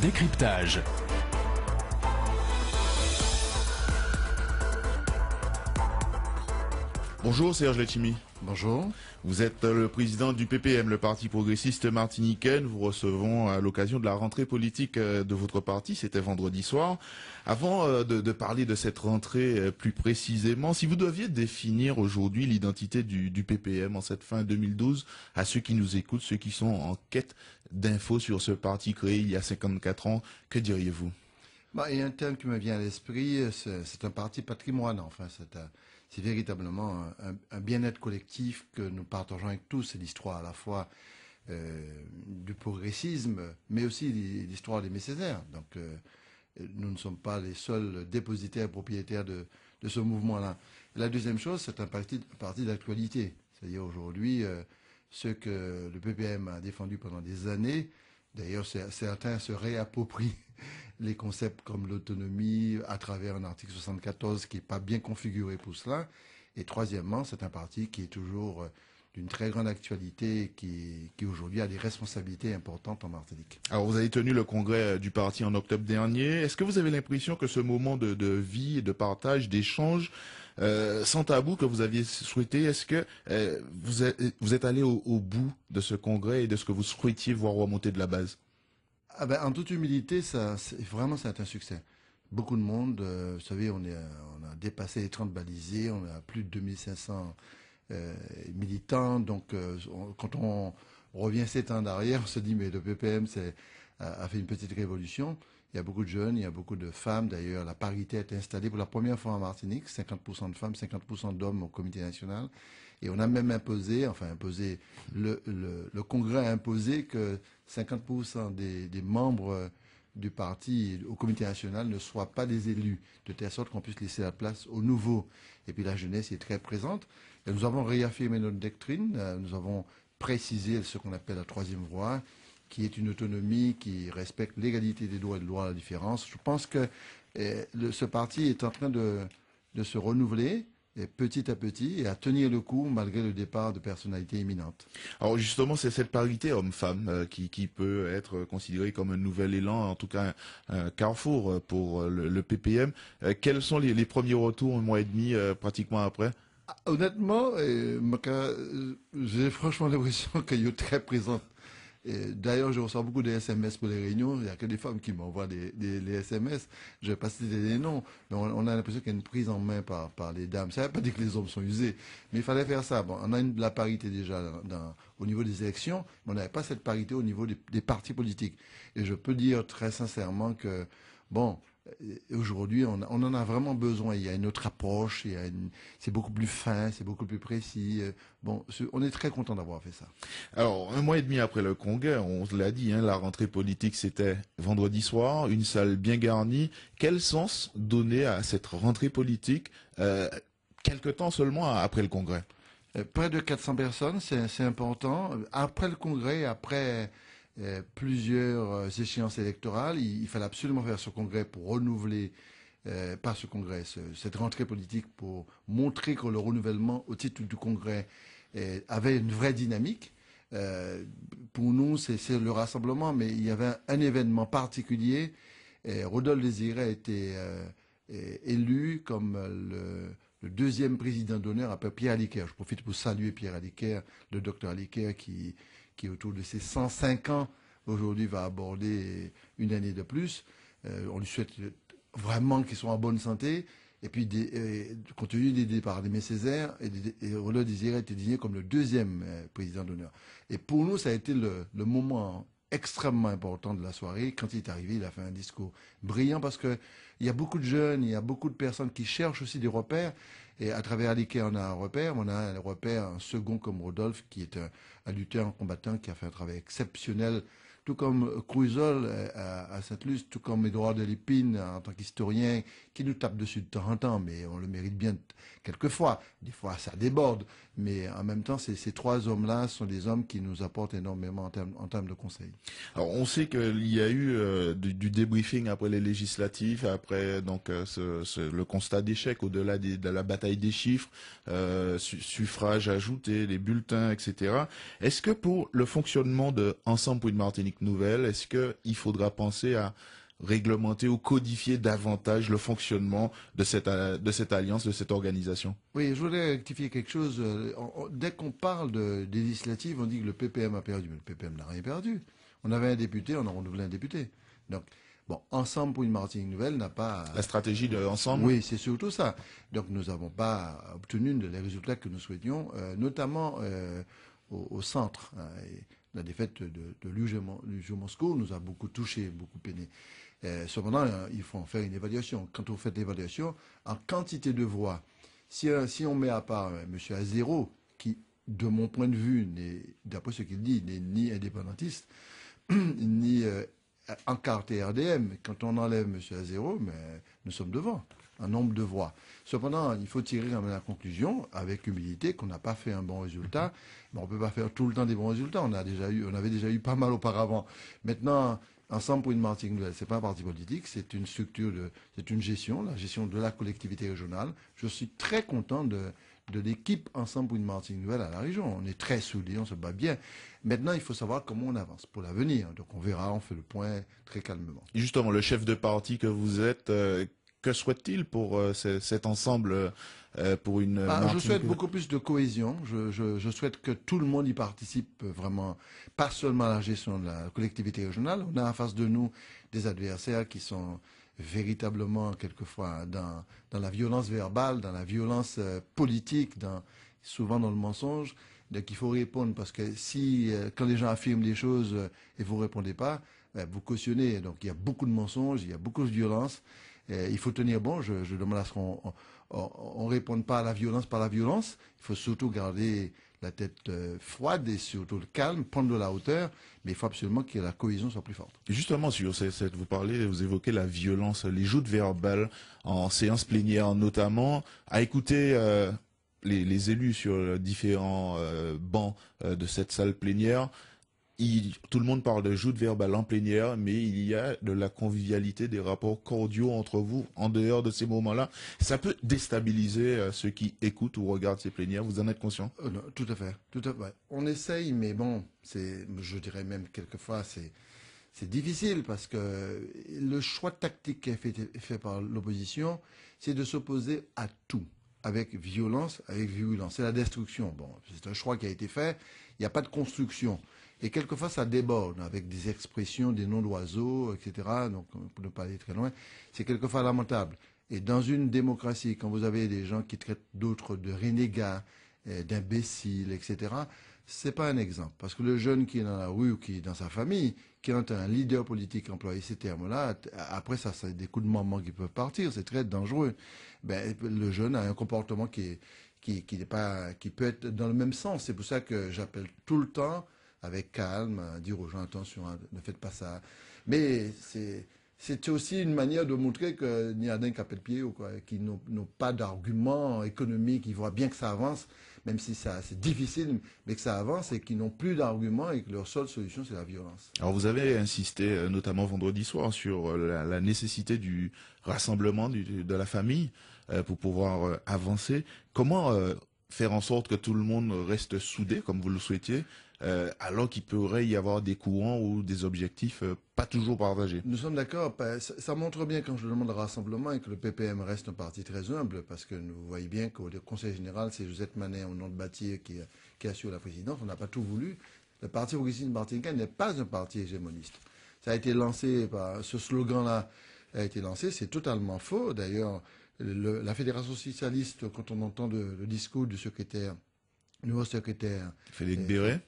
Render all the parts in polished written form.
Décryptage. Bonjour Serge Letchimy. Bonjour. Vous êtes le président du PPM, le Parti progressiste martiniquais. Nous vous recevons à l'occasion de la rentrée politique de votre parti. C'était vendredi soir. Avant de parler de cette rentrée plus précisément, si vous deviez définir aujourd'hui l'identité du PPM en cette fin 2012 à ceux qui nous écoutent, ceux qui sont en quête d'infos sur ce parti créé il y a 54 ans, que diriez-vous? Il y a un terme qui me vient à l'esprit, c'est un parti patrimoine. Enfin, c'est véritablement un bien-être collectif que nous partageons avec tous. C'est l'histoire à la fois du progressisme, mais aussi l'histoire des Césaire. Donc, nous ne sommes pas les seuls dépositaires propriétaires de ce mouvement-là. La deuxième chose, c'est un parti d'actualité. C'est-à-dire aujourd'hui, ce que le PPM a défendu pendant des années. D'ailleurs, certains se réapproprient les concepts comme l'autonomie à travers un article 74 qui n'est pas bien configuré pour cela. Et troisièmement, c'est un parti qui est toujours d'une très grande actualité et qui aujourd'hui a des responsabilités importantes en Martinique. Alors vous avez tenu le congrès du parti en octobre dernier. Est-ce que vous avez l'impression que ce moment de vie, de partage, d'échange, sans tabou que vous aviez souhaité, est-ce que vous êtes allé au bout de ce congrès et de ce que vous souhaitiez voir remonter de la base? En toute humilité, ça a été un succès. Beaucoup de monde, vous savez, on a dépassé les 30 balisés, on a plus de 2500 militants. Donc, quand on revient 7 ans d'arrière, on se dit, mais le PPM a fait une petite révolution. Il y a beaucoup de jeunes, il y a beaucoup de femmes. D'ailleurs, la parité a été installée pour la première fois en Martinique, 50% de femmes, 50% d'hommes au comité national. Et on a même imposé, le Congrès a imposé que 50% des membres du parti au comité national ne soient pas des élus, de telle sorte qu'on puisse laisser la place aux nouveaux. Et puis la jeunesse est très présente. Et nous avons réaffirmé notre doctrine, nous avons précisé ce qu'on appelle la troisième voie, qui est une autonomie qui respecte l'égalité des droits et de droits à la différence. Je pense que ce parti est en train de se renouveler petit à petit et à tenir le coup malgré le départ de personnalités éminentes. Alors justement, c'est cette parité homme-femme qui peut être considérée comme un nouvel élan, en tout cas un carrefour pour le PPM. Quels sont les premiers retours un mois et demi pratiquement après? Honnêtement, j'ai franchement l'impression qu'elle est très présente. D'ailleurs, je reçois beaucoup de SMS pour les réunions. Il n'y a que des femmes qui m'envoient les SMS. Je ne vais pas citer les noms, mais on a l'impression qu'il y a une prise en main par les dames. Ça ne veut pas dire que les hommes sont usés, mais il fallait faire ça. Bon, on a la parité déjà au niveau des élections, mais on n'avait pas cette parité au niveau des partis politiques. Et je peux dire très sincèrement que, aujourd'hui, on en a vraiment besoin. Il y a une autre approche, c'est beaucoup plus fin, c'est beaucoup plus précis. On est très content d'avoir fait ça. Alors, un mois et demi après le congrès, on l'a dit, la rentrée politique, c'était vendredi soir, une salle bien garnie. Quel sens donner à cette rentrée politique quelque temps seulement après le congrès? Près de 400 personnes, c'est important. Après le congrès, après plusieurs échéances électorales, il fallait absolument faire ce congrès pour renouveler, pas ce congrès, cette rentrée politique pour montrer que le renouvellement au titre du congrès avait une vraie dynamique. Pour nous, c'est le rassemblement, mais il y avait un événement particulier. Rodolphe Désiré a été élu comme le deuxième président d'honneur après Pierre Aliker. Je profite pour saluer Pierre Aliker, le docteur Aliker qui autour de ses 105 ans, aujourd'hui va aborder une année de plus. On lui souhaite vraiment qu'il soit en bonne santé. Et puis, compte tenu des départs des Césaire, Rodolphe Désiré a été désigné comme le deuxième président d'honneur. Et pour nous, ça a été le moment extrêmement important de la soirée. Quand il est arrivé, il a fait un discours brillant parce que il y a beaucoup de jeunes, il y a beaucoup de personnes qui cherchent aussi des repères. Et à travers Aliké, on a un repère. On a un repère, un second comme Rodolphe, qui est un lutteur, un combattant, qui a fait un travail exceptionnel. Tout comme Cruisol à Sainte-Luce, tout comme Édouard de Lépine en tant qu'historien, qui nous tape dessus de temps en temps, mais on le mérite bien quelquefois. Des fois, ça déborde. Mais en même temps, ces trois hommes-là sont des hommes qui nous apportent énormément en termes de conseils. Alors, on sait qu'il y a eu du débriefing après les législatives, après le constat d'échec au-delà de la bataille des chiffres, suffrages ajoutés, les bulletins, etc. Est-ce que pour le fonctionnement de Ensemble pour une Martinique nouvelle, est-ce qu'il faudra penser à réglementer ou codifier davantage le fonctionnement de cette alliance, de cette organisation? Oui, je voudrais rectifier quelque chose. Dès qu'on parle des législatives, on dit que le PPM a perdu. Mais le PPM n'a rien perdu. On avait un député, on a renouvelé un député. Donc, bon, Ensemble pour une Martinique nouvelle n'a pas... La stratégie de Ensemble? Oui, c'est surtout ça. Donc, nous n'avons pas obtenu les résultats que nous souhaitions, notamment au centre. Et la défaite de l'UGO Moscou nous a beaucoup touché, beaucoup peiné. Cependant, il faut en faire une évaluation. Quand on fait l'évaluation, en quantité de voix, si on met à part M. Azero, qui, de mon point de vue, d'après ce qu'il dit, n'est ni indépendantiste, ni encarté RDM, quand on enlève M. Azero, mais nous sommes devant, un nombre de voix. Cependant, il faut tirer quand même la conclusion, avec humilité, qu'on n'a pas fait un bon résultat. Mais on ne peut pas faire tout le temps des bons résultats. On avait déjà eu pas mal auparavant. Maintenant, Ensemble pour une Martinique nouvelle, c'est pas un parti politique, c'est une structure, c'est une gestion, la gestion de la collectivité régionale. Je suis très content de l'équipe Ensemble pour une Martinique nouvelle à la région. On est très soudés, on se bat bien. Maintenant, il faut savoir comment on avance pour l'avenir. Donc on verra, on fait le point très calmement. Et justement, le chef de parti que vous êtes, que souhaite-t-il pour cet ensemble pour une Martinique? Je souhaite beaucoup plus de cohésion. Je souhaite que tout le monde y participe vraiment, pas seulement à la gestion de la collectivité régionale. On a en face de nous des adversaires qui sont véritablement quelquefois dans la violence verbale, dans la violence politique, souvent dans le mensonge. Donc il faut répondre parce que quand les gens affirment des choses et vous répondez pas, vous cautionnez. Donc il y a beaucoup de mensonges, il y a beaucoup de violence. Il faut tenir bon. Je demande à ce qu'on ne réponde pas à la violence par la violence. Il faut surtout garder la tête froide et surtout le calme, prendre de la hauteur. Mais il faut absolument que la cohésion soit plus forte. Justement, vous évoquez la violence, les joutes verbales en séance plénière notamment, à écouter les élus sur différents bancs de cette salle plénière. Tout le monde parle de joutes verbales en plénière, mais il y a de la convivialité, des rapports cordiaux entre vous en dehors de ces moments-là. Ça peut déstabiliser ceux qui écoutent ou regardent ces plénières. Vous en êtes conscient? Non, tout à fait, tout à fait. On essaye, mais bon, je dirais même quelquefois, c'est difficile parce que le choix tactique qui est fait par l'opposition, c'est de s'opposer à tout, avec violence, avec virulence. C'est la destruction. Bon, c'est un choix qui a été fait. Il n'y a pas de construction. Et quelquefois, ça déborde avec des expressions, des noms d'oiseaux, etc. Donc, pour ne pas aller très loin, c'est quelquefois lamentable. Et dans une démocratie, quand vous avez des gens qui traitent d'autres de renégats, d'imbéciles, etc., c'est pas un exemple. Parce que le jeune qui est dans la rue ou qui est dans sa famille, qui entend un leader politique employer ces termes-là, après ça, c'est des coups de maman qui peuvent partir, c'est très dangereux. Le jeune a un comportement qui peut être dans le même sens. C'est pour ça que j'appelle tout le temps avec calme, à dire aux gens, attention, hein, ne faites pas ça. Mais c'est aussi une manière de montrer qu'il n'y a d'un qu'à pète pied ou quoi, qui n'ont pas d'arguments économiques, ils voient bien que ça avance, même si c'est difficile, mais que ça avance et qu'ils n'ont plus d'arguments et que leur seule solution, c'est la violence. Alors vous avez insisté, notamment vendredi soir, sur la nécessité du rassemblement de la famille pour pouvoir avancer. Comment faire en sorte que tout le monde reste soudé, comme vous le souhaitiez, alors qu'il pourrait y avoir des courants ou des objectifs pas toujours partagés? Nous sommes d'accord. Ça montre bien quand je demande le rassemblement et que le PPM reste un parti très humble, parce que nous voyons bien qu'au Conseil général, c'est Josette Manet, au nom de Bâtier, qui assure la présidence. On n'a pas tout voulu. Le Parti progressiste martiniquais n'est pas un parti hégémoniste. Ça a été lancé par ce slogan-là, a été lancé. C'est totalement faux. D'ailleurs, la Fédération socialiste, quand on entend le discours du nouveau secrétaire Frédéric Béret,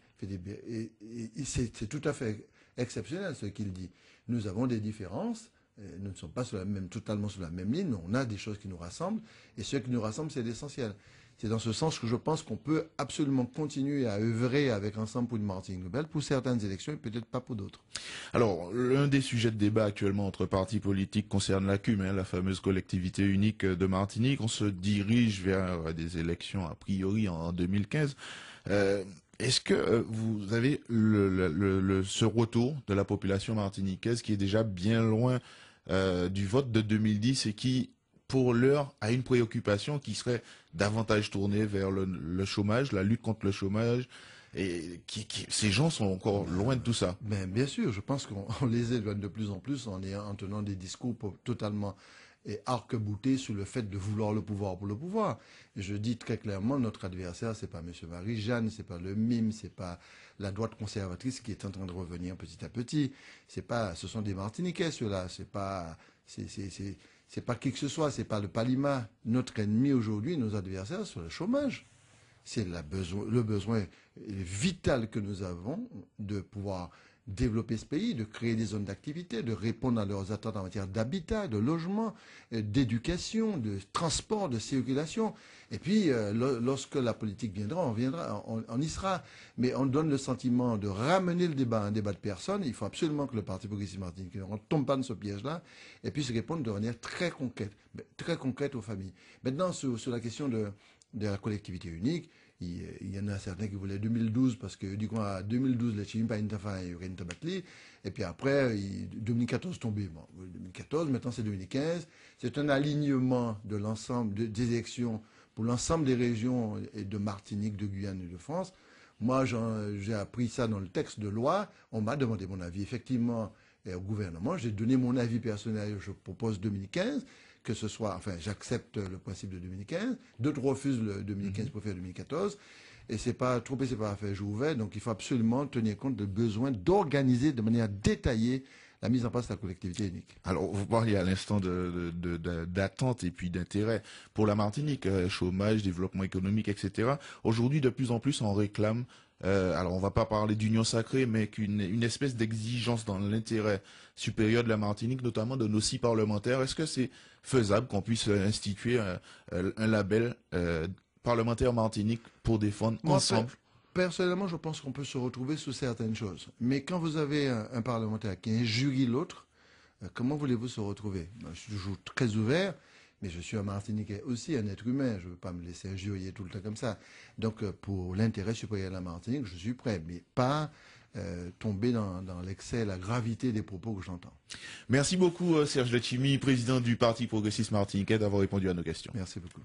c'est tout à fait exceptionnel ce qu'il dit. Nous avons des différences, nous ne sommes pas totalement sur la même ligne, mais on a des choses qui nous rassemblent, et ce qui nous rassemble, c'est l'essentiel. C'est dans ce sens que je pense qu'on peut absolument continuer à œuvrer avec Ensemble pour une Martinique nouvelle pour certaines élections et peut-être pas pour d'autres. Alors, l'un des sujets de débat actuellement entre partis politiques concerne la CUM, la fameuse collectivité unique de Martinique. On se dirige vers des élections a priori en 2015. Est-ce que vous avez ce retour de la population martiniquaise qui est déjà bien loin du vote de 2010 et qui, pour l'heure, a une préoccupation qui serait davantage tournée vers le chômage, la lutte contre le chômage et ces gens sont encore loin de tout ça. Mais bien sûr, je pense qu'on les éloigne de plus en plus en tenant des discours totalement arc-boutés sur le fait de vouloir le pouvoir pour le pouvoir. Et je dis très clairement, notre adversaire, c'est pas M. Marie-Jeanne, c'est pas le MIM, c'est pas la droite conservatrice qui est en train de revenir petit à petit. Ce sont des Martiniquais, ceux-là. C'est pas qui que ce soit, c'est pas le Palima. Notre ennemi aujourd'hui, nos adversaires, c'est le chômage. C'est le besoin vital que nous avons de pouvoir développer ce pays, de créer des zones d'activité, de répondre à leurs attentes en matière d'habitat, de logement, d'éducation, de transport, de circulation. Et puis, lorsque la politique viendra, on y sera. Mais on donne le sentiment de ramener le débat à un débat de personnes. Il faut absolument que le Parti progressiste martiniquais ne tombe pas dans ce piège-là et puisse répondre de manière très concrète aux familles. Maintenant, sur la question de la collectivité unique, il y en a certains qui voulaient 2012 parce que du coup à 2012 les Chimines pas une tafa et une tabatli et puis après 2014 tombé. Bon, 2014 maintenant c'est 2015. C'est un alignement de l'ensemble des élections pour l'ensemble des régions et de Martinique, de Guyane et de France. Moi j'ai appris ça dans le texte de loi. On m'a demandé mon avis effectivement au gouvernement. J'ai donné mon avis personnel. Je propose 2015. Que ce soit, enfin, j'accepte le principe de 2015, d'autres refusent le 2015 pour faire 2014, et c'est pas à faire jour ouvert, donc il faut absolument tenir compte du besoin d'organiser de manière détaillée la mise en place de la collectivité unique. Alors, vous parliez à l'instant d'attente et puis d'intérêt pour la Martinique, chômage, développement économique, etc. Aujourd'hui, de plus en plus, on réclame, alors on va pas parler d'union sacrée, mais une espèce d'exigence dans l'intérêt supérieur de la Martinique, notamment de nos 6 parlementaires. Est-ce que c'est faisable qu'on puisse instituer un label parlementaire Martinique pour défendre ensemble? Personnellement, je pense qu'on peut se retrouver sur certaines choses. Mais quand vous avez un parlementaire qui injurie l'autre, comment voulez-vous se retrouver? Je suis toujours très ouvert, mais je suis un Martiniquais aussi, un être humain. Je ne veux pas me laisser injurier tout le temps comme ça. Donc, pour l'intérêt supérieur de la Martinique, je suis prêt, mais pas tomber dans l'excès, la gravité des propos que j'entends. Merci beaucoup, Serge Letchimy, président du Parti progressiste martiniquais, d'avoir répondu à nos questions. Merci beaucoup.